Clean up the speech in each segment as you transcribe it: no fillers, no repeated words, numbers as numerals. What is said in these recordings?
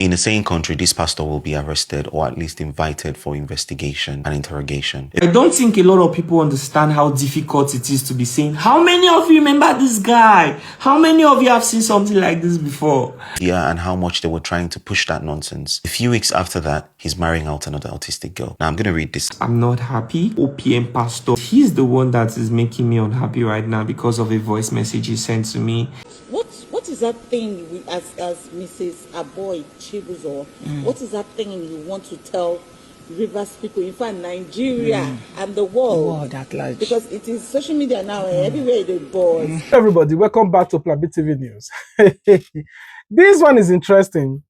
In the same country, this pastor will be arrested or at least invited for investigation and interrogation. I don't think a lot of people understand how difficult it is to be saying, how many of you remember this guy? How many of you have seen something like this before? Yeah, and how much they were trying to push that nonsense. A few weeks after that, he's marrying out another autistic girl. Now I'm going to read this. I'm not happy. OPM pastor, he's the one that is making me unhappy right now because of a voice message he sent to me. What is that thing as Mrs. Aboy CHIBUZOR? What is that thing you want to tell Rivers people, in fact Nigeria and the world at large? Because it is social media now, everywhere they boys. Everybody, welcome back to Plan B TV News. This one is interesting.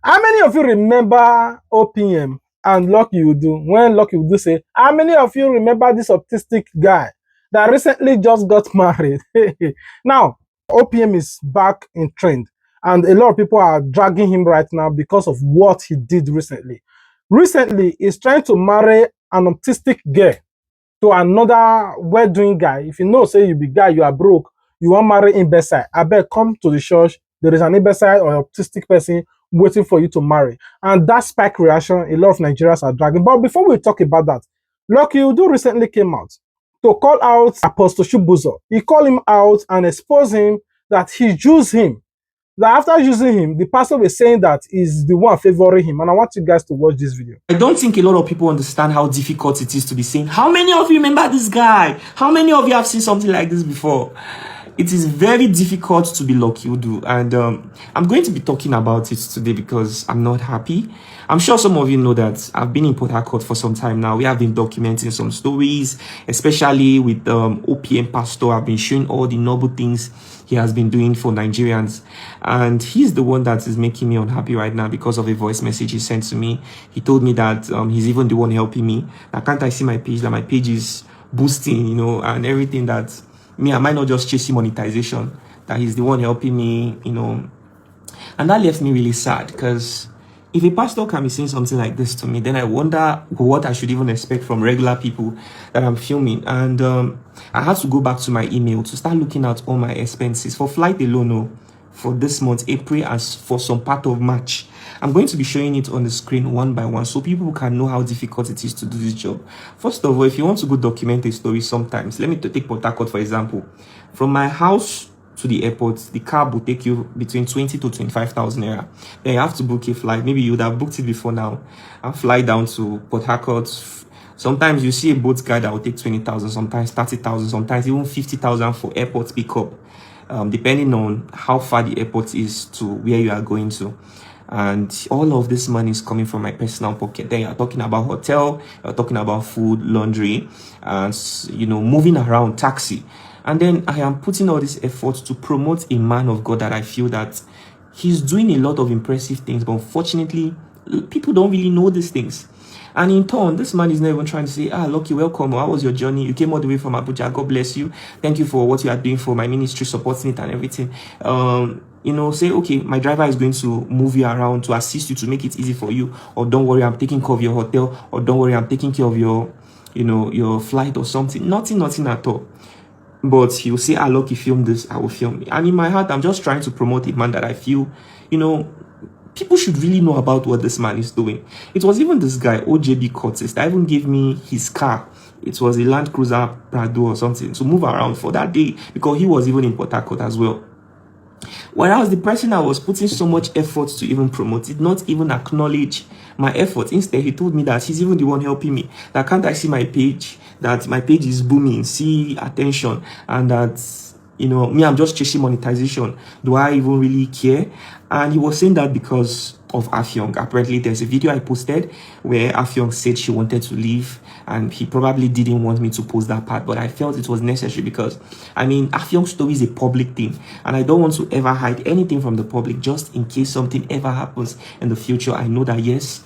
How many of you remember OPM and Lucky Udu? When Lucky Udu say, how many of you remember this autistic guy that recently just got married? Now, OPM is back in trend, and a lot of people are dragging him right now because of what he did recently. Recently, he's trying to marry an autistic girl to another well-doing guy. If you know, say you be guy, you are broke, you want to marry imbecile, I bet come to the church, there is an imbecile or autistic person waiting for you to marry. And that spike reaction, a lot of Nigerians are dragging. But before we talk about that, Lucky Udu recently came out to call out Apostle CHIBUZOR. He called him out and exposed him that he used him. That after using him, the pastor was saying that he's the one favoring him. And I want you guys to watch this video. I don't think a lot of people understand how difficult it is to be saying, how many of you remember this guy? How many of you have seen something like this before? It is very difficult to be Lucky Udu, and I'm going to be talking about it today because I'm not happy. I'm sure some of you know that I've been in Port Harcourt for some time now. We have been documenting some stories, especially with OPM pastor. I've been showing all the noble things he has been doing for Nigerians, and he's the one that is making me unhappy right now because of a voice message he sent to me. He told me that he's even the one helping me. Now, can't I see my page? That my page is boosting, you know, and everything that me, I might not just chasing monetization, that he's the one helping me, you know. And that left me really sad, because if a pastor can be saying something like this to me, then I wonder what I should even expect from regular people that I'm filming. And I had to go back to my email to start looking at all my expenses for flight alone, for this month, April, and for some part of March. I'm going to be showing it on the screen one by one so people can know how difficult it is to do this job. First of all, if you want to go document a story sometimes, let me take Port Harcourt for example. From my house to the airport, the cab will take you between 20 to 25,000 naira. Then you have to book a flight. Maybe you would have booked it before now and fly down to Port Harcourt. Sometimes you see a boat guide that will take 20,000, sometimes 30,000, sometimes even 50,000 for airport pickup, depending on how far the airport is to where you are going to. And all of this money is coming from my personal pocket. Then you're talking about hotel, you're talking about food, laundry, and you know, moving around, taxi. And then I am putting all this effort to promote a man of God that I feel that he's doing a lot of impressive things, but unfortunately, people don't really know these things. And in turn, this man is not even trying to say, Lucky, welcome. How was your journey? You came all the way from Abuja. God bless you. Thank you for what you are doing for my ministry, supporting it and everything. You know, say, okay, my driver is going to move you around to assist you to make it easy for you. Or don't worry, I'm taking care of your hotel. Or don't worry, I'm taking care of your, you know, your flight or something. Nothing at all. But he will say, Lucky, film this, I will film it. And in my heart, I'm just trying to promote a man that I feel, you know, people should really know about what this man is doing. It was even this guy, OJB Curtis, that even gave me his car. It was a Land Cruiser Prado or something to move around for that day, because he was even in Port Harcourt as well. Whereas the person I was putting so much effort to even promote it, not even acknowledge my effort. Instead, he told me that he's even the one helping me. That can't I see my page? That my page is booming, see attention, and that, you know, me, I'm just chasing monetization. Do I even really care? And he was saying that because of Afyong. Apparently, there's a video I posted where Afyong said she wanted to leave, and he probably didn't want me to post that part, but I felt it was necessary because, I mean, Afyong's story is a public thing, and I don't want to ever hide anything from the public just in case something ever happens in the future. I know that, yes,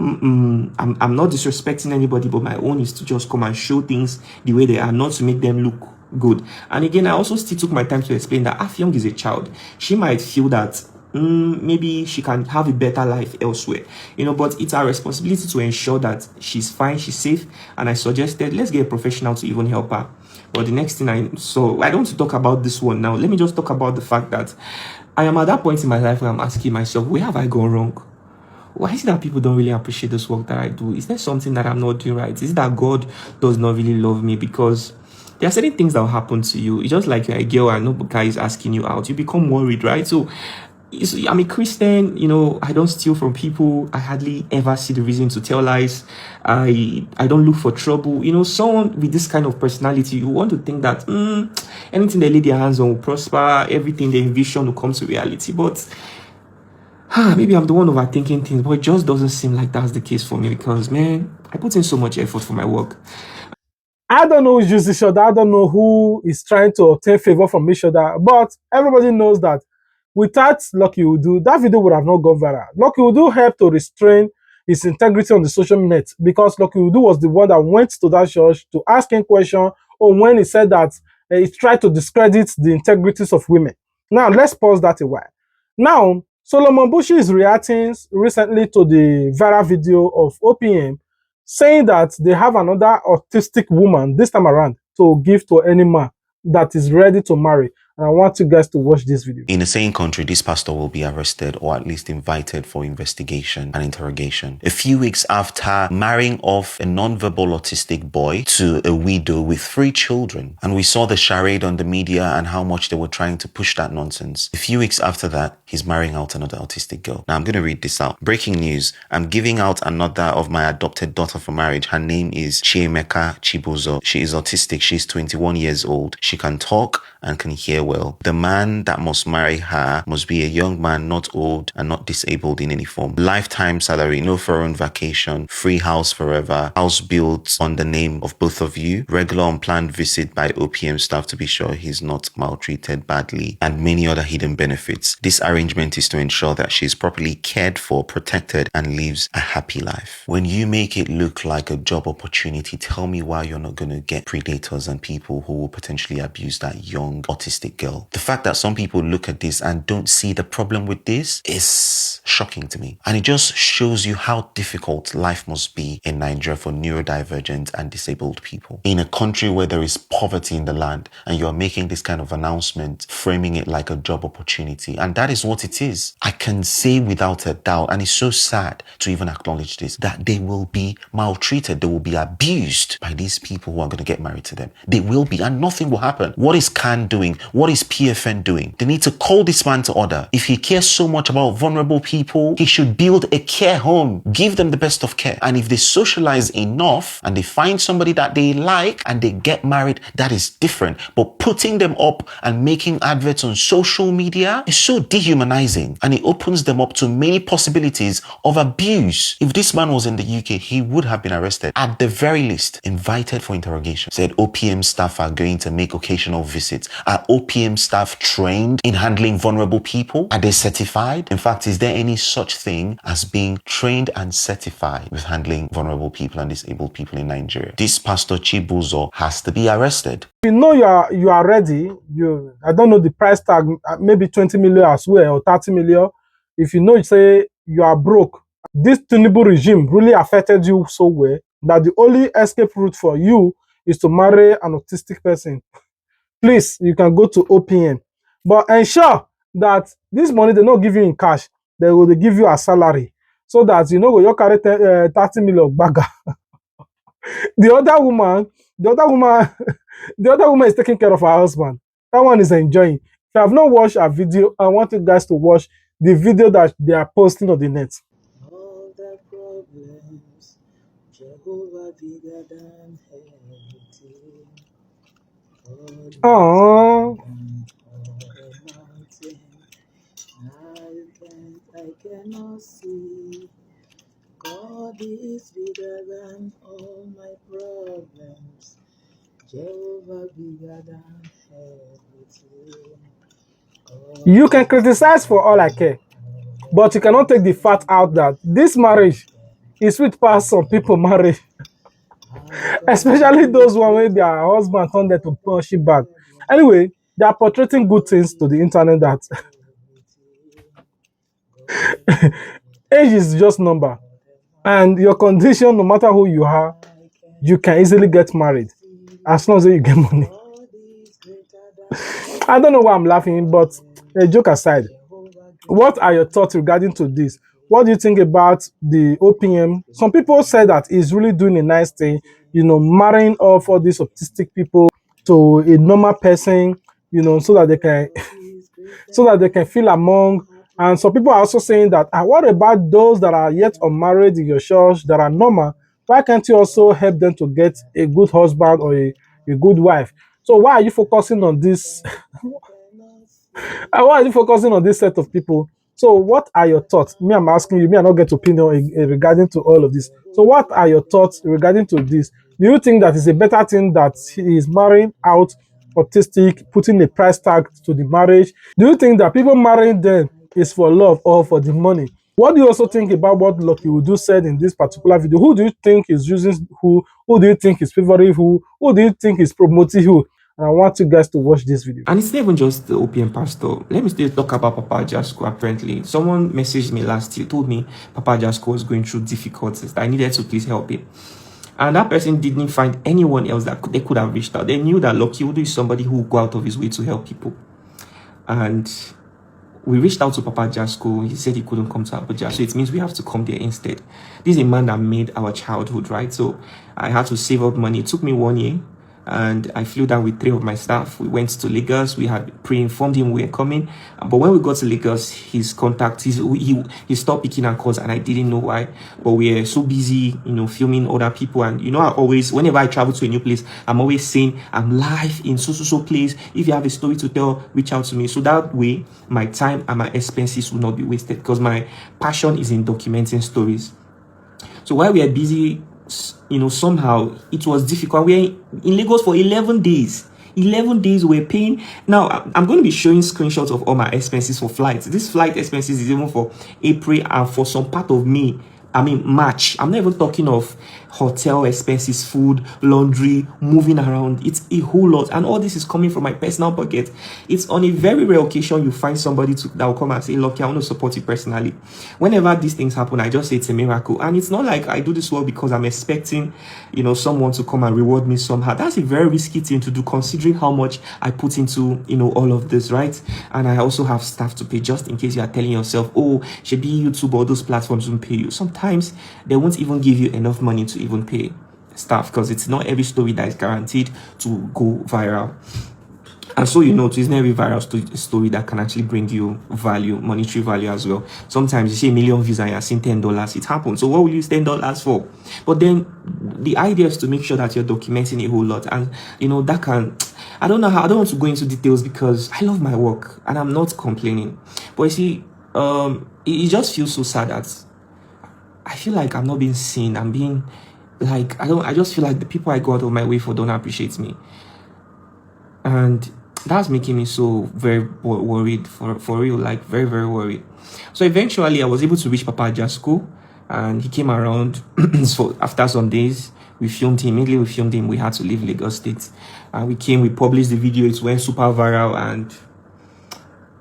I'm not disrespecting anybody, but my own is to just come and show things the way they are, not to make them look good. And again, I also still took my time to explain that Afyong is a child. She might feel that maybe she can have a better life elsewhere, you know, but it's our responsibility to ensure that she's fine, she's safe. And I suggested, let's get a professional to even help her. But the next thing I don't want to talk about this one now. Let me just talk about the fact that I am at that point in my life where I'm asking myself, where have I gone wrong? Why is it that people don't really appreciate this work that I do? Is there something that I'm not doing right? Is it that God does not really love me? Because there are certain things that will happen to you. It's just like you're a girl and no guy is asking you out. You become worried, right? So I'm a Christian, I don't steal from people. I hardly ever see the reason to tell lies. I don't look for trouble. Someone with this kind of personality, you want to think that anything they lay their hands on will prosper, everything they envision will come to reality. But maybe I'm the one overthinking things, but it just doesn't seem like that's the case for me because, man, I put in so much effort for my work. I don't know who uses each other. I don't know who is trying to obtain favor from each other, but everybody knows that without Lucky Udu, that video would have not gone viral. Lucky Udu helped to restrain his integrity on the social net because Lucky Udu was the one that went to that church to ask him question or when he said that he tried to discredit the integrities of women. Now, let's pause that a while. Now, Solomon Bushi is reacting recently to the viral video of OPM saying that they have another autistic woman this time around to give to any man that is ready to marry. And I want you guys to watch this video. In the same country, this pastor will be arrested or at least invited for investigation and interrogation. A few weeks after marrying off a non-verbal autistic boy to a widow with 3 children. And we saw the charade on the media and how much they were trying to push that nonsense. A few weeks after that, he's marrying out another autistic girl. Now I'm going to read this out. Breaking news. I'm giving out another of my adopted daughter for marriage. Her name is CHIBUZOR. She is autistic. She's 21 years old. She can talk and can hear well. The man that must marry her must be a young man, not old and not disabled in any form. Lifetime salary, no foreign vacation, free house forever, house built on the name of both of you, regular unplanned visit by OPM staff to be sure he's not maltreated badly, and many other hidden benefits. This arrangement is to ensure that she's properly cared for, protected, and lives a happy life. When you make it look like a job opportunity, tell me why you're not going to get predators and people who will potentially abuse that young autistic girl. The fact that some people look at this and don't see the problem with this is shocking to me. And it just shows you how difficult life must be in Nigeria for neurodivergent and disabled people. In a country where there is poverty in the land and you're making this kind of announcement, framing it like a job opportunity. And that is what it is. I can say without a doubt, and it's so sad to even acknowledge this, that they will be maltreated, they will be abused by these people who are going to get married to them. They will be, and nothing will happen. What is CAN doing? What is PFN doing? They need to call this man to order. If he cares so much about vulnerable people, he should build a care home, give them the best of care. And if they socialize enough and they find somebody that they like and they get married, that is different. But putting them up and making adverts on social media is so dehumanizing, and it opens them up to many possibilities of abuse. If this man was in the UK, he would have been arrested, at the very least invited for interrogation. Said OPM staff are going to make occasional visits. Are OPM staff trained in handling vulnerable people? Are they certified? In fact, is there any such thing as being trained and certified with handling vulnerable people and disabled people in Nigeria? This Pastor CHIBUZOR has to be arrested. You know you are ready. I don't know the price tag, maybe 20 million as well or 30 million. If you know, you say you are broke. This Tinubu regime really affected you so well that the only escape route for you is to marry an autistic person. Please, you can go to OPM, but ensure that this money they not give you in cash. They will give you a salary so that you know you carry 30 million bagger. the other woman, the other woman is taking care of her husband. That one is enjoying. If you have not watched a video, I want you guys to watch the video that they are posting on the net. All the problems, Jehovah bigger than everything. Oh, I cannot see. God is bigger than all my problems. Jehovah bigger than everything. you can criticize for all I care, but you cannot take the fact out that this marriage is sweet past some people marriage. Especially those one where their husband turned them to push it back. Anyway, they are portraying good things to the internet that age is just number. And your condition, no matter who you are, you can easily get married as long as you get money. I don't know why I'm laughing, but joke aside, What are your thoughts regarding to this? What do you think about the OPM? Some people say that he's really doing a nice thing, marrying off all these autistic people to a normal person, so that they can so that they can feel among. And some people are also saying that, what about those that are yet unmarried in your church that are normal? Why can't you also help them to get a good husband or a good wife? So why are you focusing on this? Why are you focusing on this set of people? So what are your thoughts? Me, I'm asking you. Me, I not get opinion regarding to all of this. So what are your thoughts regarding to this? Do you think that it's a better thing that he is marrying out autistic, putting a price tag to the marriage? Do you think that people marrying them is for love or for the money? What do you also think about what Lucky Udu said in this particular video? Who do you think is using who? Who do you think is favoring who? Who do you think is promoting who? And I want you guys to watch this video. And it's not even just the OPM pastor. Let me still talk about Papa Jasko. Apparently, someone messaged me last year, told me Papa Jasko was going through difficulties, that I needed to please help him. And that person didn't find anyone else that they could have reached out. They knew that Lucky Udu is somebody who will go out of his way to help people. And we reached out to Papa Jasko. He said he couldn't come to Abuja, so it means we have to come there instead. This is a man that made our childhood, right? So I had to save up money. It took me 1 year, and I flew down with 3 of my staff. We went to Lagos. We had pre-informed him we were coming, but when we got to Lagos, his contact, he stopped picking our calls, and I didn't know why. But we were so busy, filming other people. And I always, whenever I travel to a new place, I'm always saying I'm live in so place. If you have a story to tell, reach out to me. So that way, my time and my expenses will not be wasted, because my passion is in documenting stories. So while we are busy, somehow it was difficult. We were in Lagos for 11 days. 11 days we were paying. Now, I'm going to be showing screenshots of all my expenses for flights. This flight expenses is even for April and for some part of March. I'm not even talking of hotel expenses, food, laundry, moving around. It's a whole lot. And all this is coming from my personal pocket. It's on a very rare occasion you find somebody that will come and say, look, I want to support you personally. Whenever these things happen, I just say it's a miracle. And it's not like I do this work because I'm expecting, someone to come and reward me somehow. That's a very risky thing to do, considering how much I put into, all of this, right? And I also have staff to pay, just in case you are telling yourself, oh, should be YouTube or those platforms won't pay you. Sometimes they won't even give you enough money to even pay staff, because it's not every story that is guaranteed to go viral. And so it's not every viral story that can actually bring you value, monetary value as well. Sometimes you see 1 million views and you're seeing $10. It happens. So what will you use $10 for? But then the idea is to make sure that you're documenting a whole lot. And that can, I don't want to go into details because I love my work and I'm not complaining. But you see, it just feels so sad that I feel like I'm not being seen. I'm being like, I just feel like the people I go out of my way for don't appreciate me. And that's making me so very worried, for real, like very, very worried. So eventually I was able to reach Papa Jasko, and he came around. So after some days, we filmed him. Immediately we filmed him, we had to leave Lagos State. And we published the video, it went super viral. And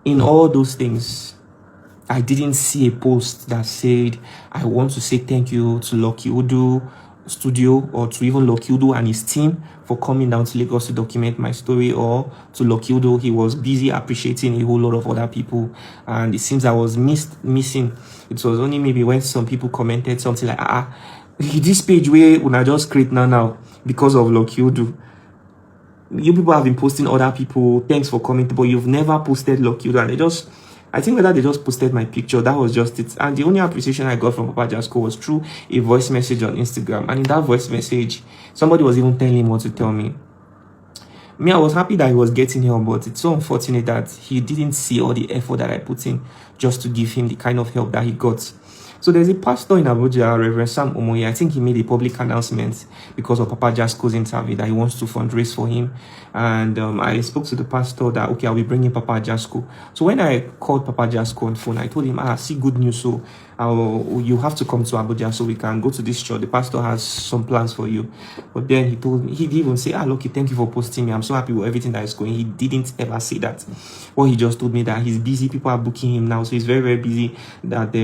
in all those things, I didn't see a post that said, I want to say thank you to Lucky Udu Studio, or to even Lucky Udu and his team for coming down to Lagos to document my story, or to Lucky Udu. He was busy appreciating a whole lot of other people, and it seems I was missing. It was only maybe when some people commented something like, this page where when I just create now because of Lucky Udu. You people have been posting other people, thanks for commenting, but you've never posted Lucky Udu. And I think whether they just posted my picture, that was just it. And the only appreciation I got from Papa Jasko was through a voice message on Instagram. And in that voice message, somebody was even telling him what to tell me. I was happy that he was getting help, but it's so unfortunate that he didn't see all the effort that I put in just to give him the kind of help that he got. So there's a pastor in Abuja, Reverend Sam Omoye. I think he made a public announcement because of Papa Jasko's interview that he wants to fundraise for him. And I spoke to the pastor that, okay, I'll be bringing Papa Jasko. So when I called Papa Jasko on phone, I told him, see good news. So you have to come to Abuja so we can go to this church. The pastor has some plans for you. But then he told me, he didn't even say, Lucky, thank you for posting me. I'm so happy with everything that is going. He didn't ever say that. Well, he just told me that he's busy. People are booking him now. So he's very, very busy. That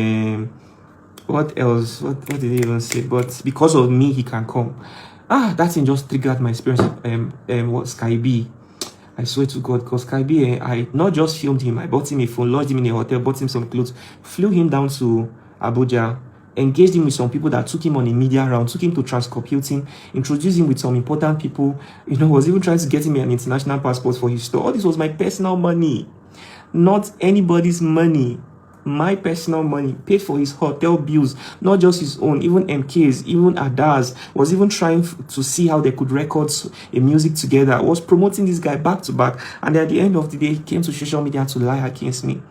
what else? What did he even say? But because of me, he can come. That thing just triggered my experience. What Sky B. I swear to God, because Kaibi, I not just filmed him, I bought him a phone, lodged him in a hotel, bought him some clothes, flew him down to Abuja, engaged him with some people that took him on a media round, took him to Transcorp Hilton, introduced him with some important people, was even trying to get him an international passport for his store. All this was my personal money, not anybody's money. My personal money, paid for his hotel bills, not just his own, even MK's, even Ada's, was even trying to see how they could record a music together. I was promoting this guy back to back, and at the end of the day, he came to social media to lie against me.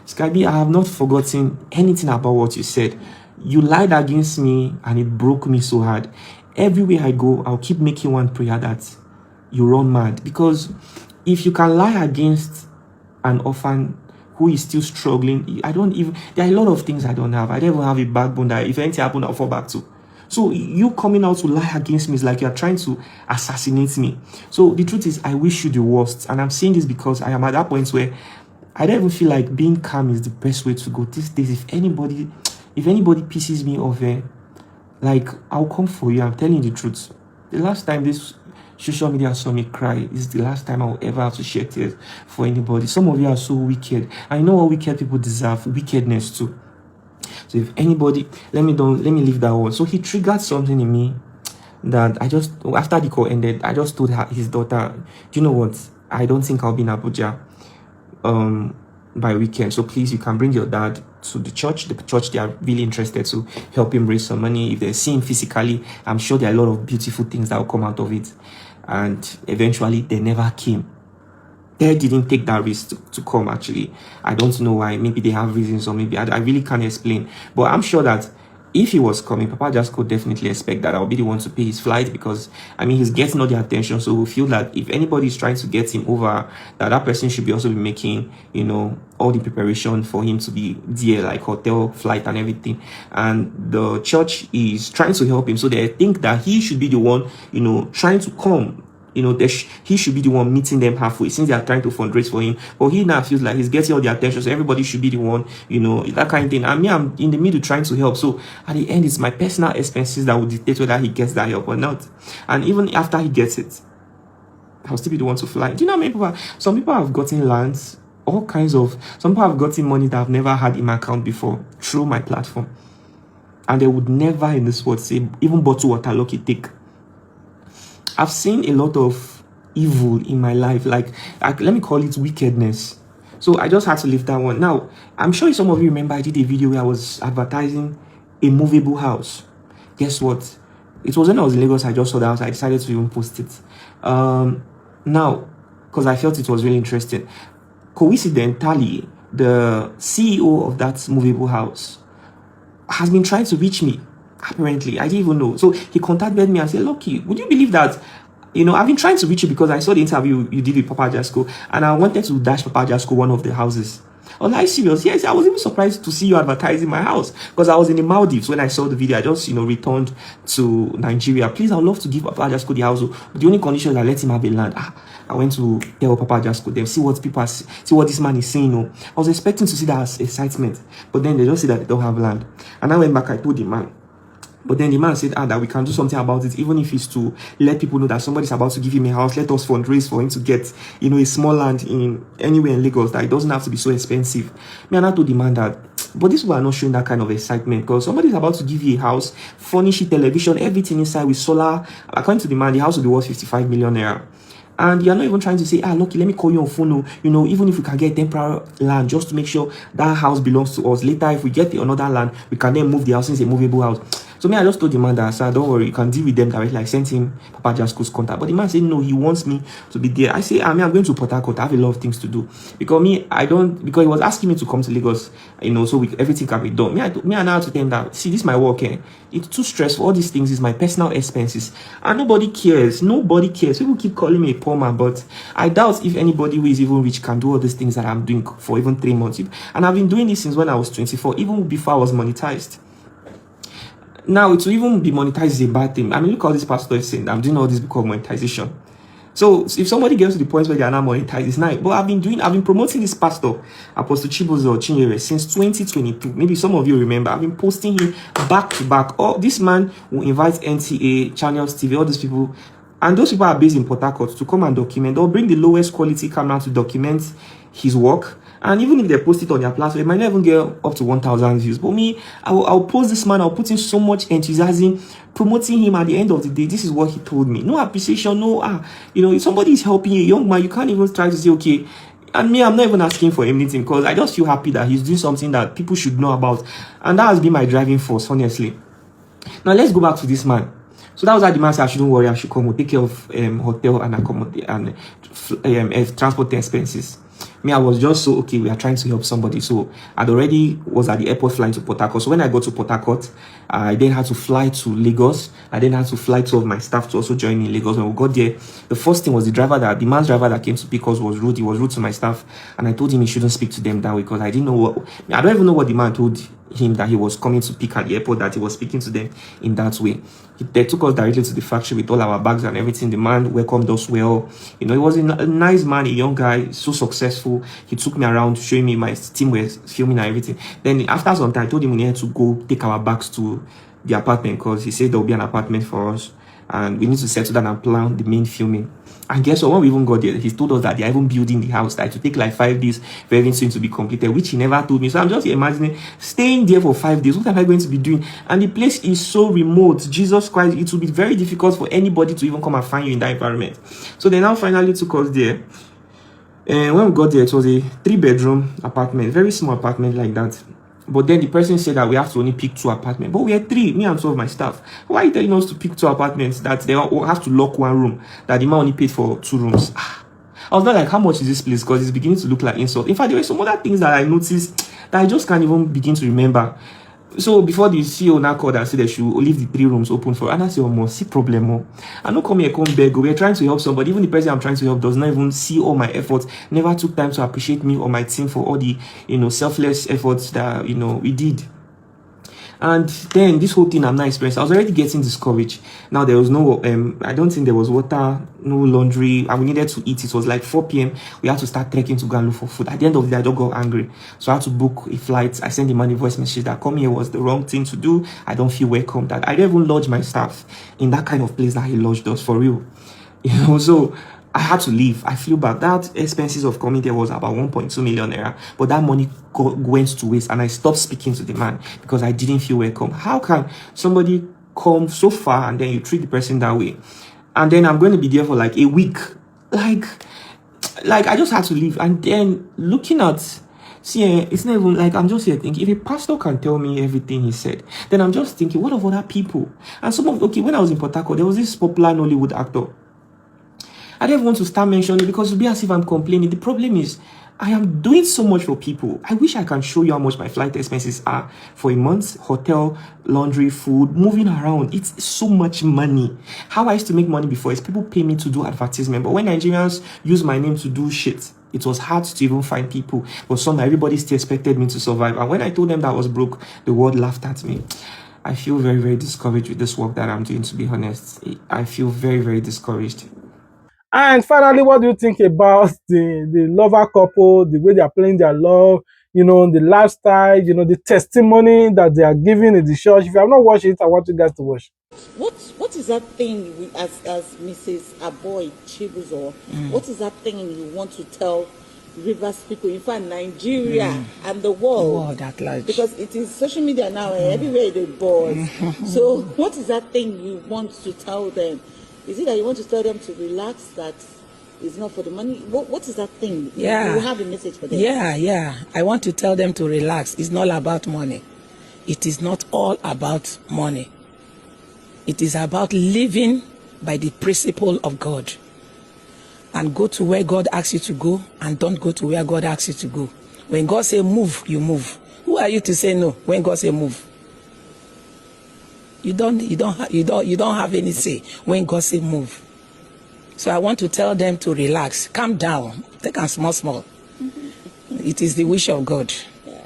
Skyby, I have not forgotten anything about what you said. You lied against me, and it broke me so hard. Everywhere I go, I'll keep making one prayer that you run mad, because if you can lie against an orphan who is still struggling, there are a lot of things I don't have. I don't even have a backbone that if anything happens, I'll fall back to. So you coming out to lie against me is like you're trying to assassinate me. So the truth is, I wish you the worst. And I'm saying this because I am at that point where I don't even feel like being calm is the best way to go these days. If anybody pisses me off, like, I'll come for you. I'm telling you the truth. The last time this social media saw me cry is the last time I will ever have to shed tears for anybody. Some of you are so wicked. I know what wicked people deserve, wickedness too. So if anybody, let me leave that one. So he triggered something in me that after the call ended, I just told his daughter, do you know what? I don't think I'll be in Abuja by weekend. So please, you can bring your dad to the church. The church, they are really interested to help him raise some money. If they see him physically, I'm sure there are a lot of beautiful things that will come out of it. And eventually, they never came. They didn't take that risk to come, actually. I don't know why. Maybe they have reasons, or maybe I really can't explain. But I'm sure that if he was coming, Papa just could definitely expect that I'll be the one to pay his flight, because, I mean, he's getting all the attention. So we feel that if anybody is trying to get him over, that person should be also be making, all the preparation for him to be there, like hotel, flight, and everything. And the church is trying to help him. So they think that he should be the one, trying to come. He should be the one meeting them halfway, since they are trying to fundraise for him. But he now feels like he's getting all the attention, so everybody should be the one, that kind of thing. And me, I'm in the middle trying to help. So at the end, it's my personal expenses that will dictate whether he gets that help or not. And even after he gets it, I'll still be the one to fly. Do you know how many people? Some people have gotten lands, all kinds of. Some people have gotten money that I've never had in my account before through my platform, and they would never in this world say, even bottle water, lucky take. I've seen a lot of evil in my life, like let me call it wickedness. So I just had to leave that one. Now, I'm sure some of you remember I did a video where I was advertising a movable house. Guess what? It was when I was in Lagos, I just saw the house. I decided to even post it. Now, because I felt it was really interesting. Coincidentally, the CEO of that movable house has been trying to reach me. Apparently, I didn't even know. So he contacted me and said, Lucky, would you believe that, I've been trying to reach you because I saw the interview you did with Papa Jasco, and I wanted to dash Papa Jasco one of the houses. I was like, serious? Yes, I was even surprised to see you advertising my house, because I was in the Maldives when I saw the video. I just, returned to Nigeria. Please, I would love to give Papa Jasco the house, but the only condition is I let him have a land. I went to tell Papa Jasco them, see what this man is saying. I was expecting to see that as excitement, but then they just say that they don't have land. And I went back, I told the man. But then the man said, that we can do something about it, even if it's to let people know that somebody's about to give him a house. Let us fundraise for him to get, a small land in anywhere in Lagos, that it doesn't have to be so expensive. Me and I told the man that, but these people are not showing that kind of excitement, because somebody's about to give you a house, furnish it, television, everything inside with solar. According to the man, the house will be worth 55 million naira. And you're not even trying to say, Lucky, let me call you on phone. Even if we can get temporary land, just to make sure that house belongs to us. Later, if we get another land, we can then move the house since it's a movable house. So me, I just told the man that, sir, don't worry, you can deal with them directly. I sent him Papa Jasco's contact. But the man said, no, he wants me to be there. I say, I'm going to Port Harcourt. I have a lot of things to do. Because he was asking me to come to Lagos, so everything can be done. Me and I had to tell him that, see, this is my work, It's too stressful. All these things is my personal expenses. And nobody cares. Nobody cares. People keep calling me a poor man, but I doubt if anybody who is even rich can do all these things that I'm doing for even 3 months. And I've been doing this since when I was 24, even before I was monetized. Now, to even be monetized is a bad thing. I mean, look how this pastor is saying, I'm doing all this because of monetization. So if somebody gets to the point where they are not monetized, it's nice. But I've been promoting this pastor, Apostle CHIBUZOR Chinyere, since 2022. Maybe some of you remember. I've been posting him back to back. Oh, this man will invite NTA, Channels TV, all these people. And those people are based in Port Harcourt to come and document. They'll bring the lowest quality camera to document his work. And even if they post it on their platform, it might not even get up to 1,000 views. But me, I'll post this man, I'll put in so much enthusiasm, promoting him. At the end of the day, this is what he told me. No appreciation, no, if somebody is helping you, a young man, you can't even try to say, okay. And me, I'm not even asking for anything, because I just feel happy that he's doing something that people should know about. And that has been my driving force, honestly. Now, let's go back to this man. So that was how the man said, I shouldn't worry, I should come, we'll take care of hotel and accommodate and transport expenses. Me, I was just so, okay, we are trying to help somebody. So I'd already was at the airport flying to Port Harcourt. So when I got to Port Harcourt, I then had to fly to Lagos. I then had to fly two of my staff to also join me in Lagos. When we got there, the first thing was the man's driver that came to pick us was rude. He was rude to my staff. And I told him he shouldn't speak to them that way, because I didn't know I don't even know what the man told him that he was coming to pick at the airport, that he was speaking to them in that way. They took us directly to the factory with all our bags and everything. The man welcomed us well. He was a nice man, a young guy, so successful. He took me around, showing me my team was filming and everything. Then after some time, I told him we needed to go take our bags to the apartment, because he said there will be an apartment for us and we need to settle down and plan the main filming. And guess what? When we even got there, he told us that they are even building the house, that it will take like 5 days for everything to be completed, which he never told me. So I'm just imagining staying there for 5 days. What am I going to be doing? And the place is so remote. Jesus Christ, it will be very difficult for anybody to even come and find you in that environment. So they now finally took us there. And when we got there, it was a 3-bedroom apartment, very small apartment like that. But then the person said that we have to only pick 2 apartments. But we had 3, me and 2 of my staff. Why are you telling us to pick 2 apartments, that they have to lock 1 room, that the man only paid for 2 rooms? I was not like, how much is this place? Because it's beginning to look like insult. In fact, there were some other things that I noticed that I just can't even begin to remember. So before the CEO now called and said they should leave the 3 rooms open for, and I said, oh, see problem. I don't come here, come beg. We're trying to help somebody. Even the person I'm trying to help does not even see all my efforts, never took time to appreciate me or my team for all the, selfless efforts that, we did. And then this whole thing I'm not experienced. I was already getting discouraged. Now there was no, I don't think there was water, no laundry, and we needed to eat. It was like 4 p.m. We had to start trekking to go and look for food. At the end of the day, I just got angry. So I had to book a flight. I sent the man a voice message that come here was the wrong thing to do. I don't feel welcome. That I don't even lodge my staff in that kind of place that he lodged us, for real. So I had to leave. I flew back. That expenses of coming there was about 1.2 million naira, but that money went to waste, and I stopped speaking to the man because I didn't feel welcome. How can somebody come so far and then you treat the person that way? And then I'm going to be there for like a week. Like I just had to leave. And then looking at, it's not even like I'm just here thinking, if a pastor can tell me everything he said, then I'm just thinking, what of other people? And when I was in Port Harcourt, there was this popular Nollywood actor. I don't want to start mentioning because it'll be as if I'm complaining. The problem is, I am doing so much for people. I wish I can show you how much my flight expenses are for a month. Hotel, laundry, food, moving around. It's so much money. How I used to make money before is people pay me to do advertisement. But when Nigerians use my name to do shit, it was hard to even find people. But somehow everybody still expected me to survive. And when I told them that I was broke, the world laughed at me. I feel very, very discouraged with this work that I'm doing, to be honest. I feel very, very discouraged. And finally, what do you think about the lover couple, the way they are playing their love, the lifestyle, the testimony that they are giving in the church? If you have not watched it, I want you guys to watch. What is that thing as Mrs. Aboy CHIBUZOR? What is that thing you want to tell Rivers people, in fact Nigeria and the world at large? Because it is social media now, everywhere they buzz. So what is that thing you want to tell them? Is it that you want to tell them to relax, that it's not for the money? What is that thing? Yeah. You have a message for them? Yeah. I want to tell them to relax. It's not about money. It is not all about money. It is about living by the principle of God. And go to where God asks you to go, and don't go to where God asks you to go. When God say move, you move. Who are you to say no when God say move? You don't have any say when God say move. So I want to tell them to relax, calm down, take a small. It is the wish of God. Yeah.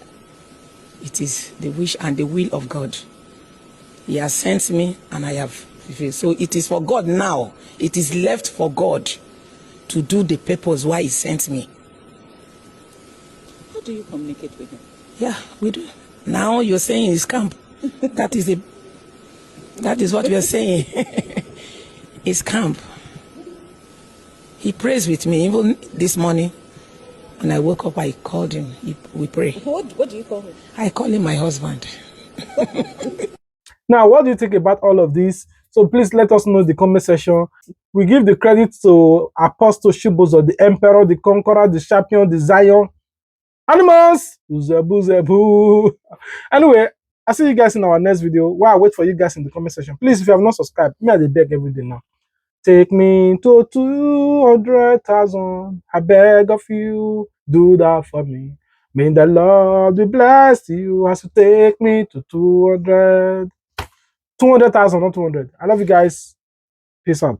It is the wish and the will of God. He has sent me, and I have. So it is for God now. It is left for God to do the purpose why He sent me. How do you communicate with Him? Yeah, we do. Now you're saying it's camp. That is what we are saying. It's camp. He prays with me. Even this morning, when I woke up, I called him. We pray. What do you call him? I call him my husband. Now, what do you think about all of this? So please let us know in the comment section. We give the credit to Apostle CHIBUZOR, the Emperor, the Conqueror, the Champion, the Zion. Animals! Zebu, zebu. Anyway, I'll see you guys in our next video. While I wait for you guys in the comment section, please, if you have not subscribed, me I dey beg every day now. Take me to 200,000. I beg of you, do that for me. May the Lord be blessed you as you take me to 200,000, not 200. I love you guys. Peace out.